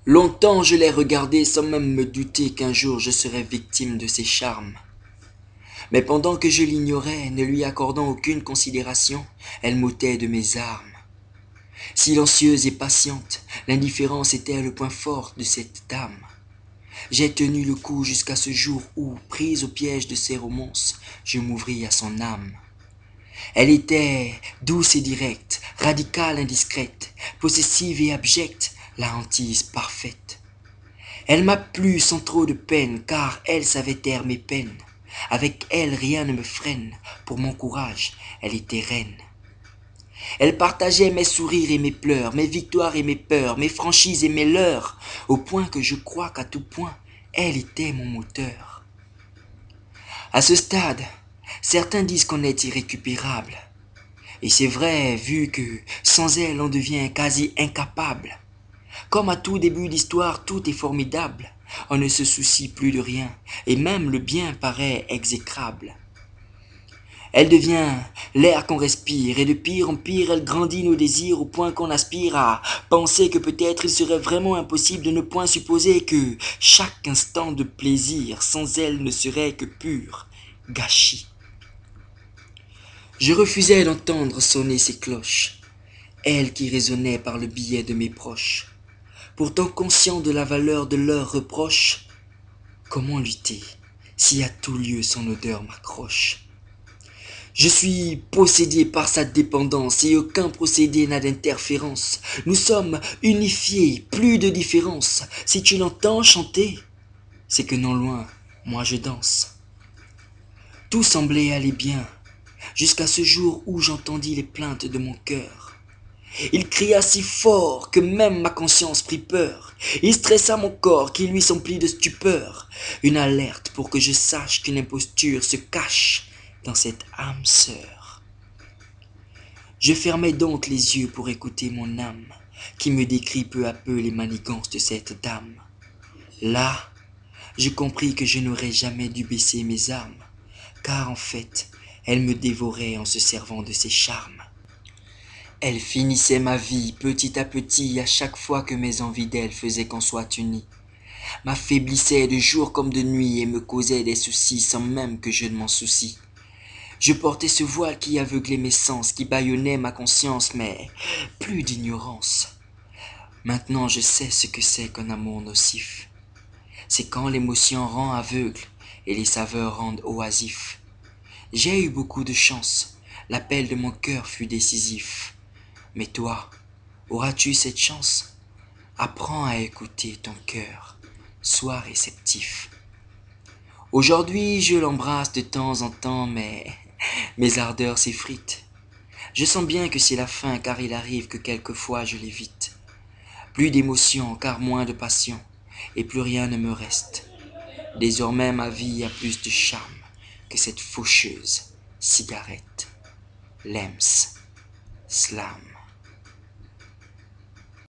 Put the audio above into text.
Longtemps je l'ai regardée sans même me douter qu'un jour je serais victime de ses charmes. Mais pendant que je l'ignorais, ne lui accordant aucune considération, elle m'ôtait de mes armes. Silencieuse et patiente, l'indifférence était le point fort de cette dame. J'ai tenu le coup jusqu'à ce jour où, prise au piège de ses romances, je m'ouvris à son âme. Elle était douce et directe, radicale, indiscrète, possessive et abjecte, la hantise parfaite. Elle m'a plu sans trop de peine, car elle savait taire mes peines. Avec elle rien ne me freine, pour mon courage, elle était reine. Elle partageait mes sourires et mes pleurs, mes victoires et mes peurs, mes franchises et mes leurres, au point que je crois qu'à tout point, elle était mon moteur. À ce stade, certains disent qu'on est irrécupérable. Et c'est vrai, vu que sans elle, on devient quasi incapable. Comme à tout début d'histoire, tout est formidable. On ne se soucie plus de rien, et même le bien paraît exécrable. Elle devient l'air qu'on respire, et de pire en pire, elle grandit nos désirs au point qu'on aspire à penser que peut-être il serait vraiment impossible de ne point supposer que chaque instant de plaisir sans elle ne serait que pur gâchis. Je refusais d'entendre sonner ses cloches, elle qui résonnait par le biais de mes proches. Pourtant conscient de la valeur de leurs reproches, comment lutter si à tout lieu son odeur m'accroche? Je suis possédé par sa dépendance et aucun procédé n'a d'interférence. Nous sommes unifiés, plus de différence. Si tu l'entends chanter, c'est que non loin, moi je danse. Tout semblait aller bien, jusqu'à ce jour où j'entendis les plaintes de mon cœur. Il cria si fort que même ma conscience prit peur. Il stressa mon corps qui lui s'emplit de stupeur. Une alerte pour que je sache qu'une imposture se cache dans cette âme sœur. Je fermai donc les yeux pour écouter mon âme, qui me décrit peu à peu les manigances de cette dame. Là, je compris que je n'aurais jamais dû baisser mes armes, car en fait, elle me dévorait en se servant de ses charmes. Elle finissait ma vie petit à petit à chaque fois que mes envies d'elle faisaient qu'on soit unis. M'affaiblissait de jour comme de nuit et me causait des soucis sans même que je ne m'en soucie. Je portais ce voile qui aveuglait mes sens, qui bâillonnait ma conscience, mais plus d'ignorance. Maintenant je sais ce que c'est qu'un amour nocif. C'est quand l'émotion rend aveugle et les saveurs rendent oisif. J'ai eu beaucoup de chance, l'appel de mon cœur fut décisif. Mais toi, auras-tu cette chance? Apprends à écouter ton cœur, sois réceptif. Aujourd'hui je l'embrasse de temps en temps, mais mes ardeurs s'effritent. Je sens bien que c'est la fin, car il arrive que quelquefois je l'évite. Plus d'émotion, car moins de passion, et plus rien ne me reste. Désormais ma vie a plus de charme que cette faucheuse cigarette. Lems, slam.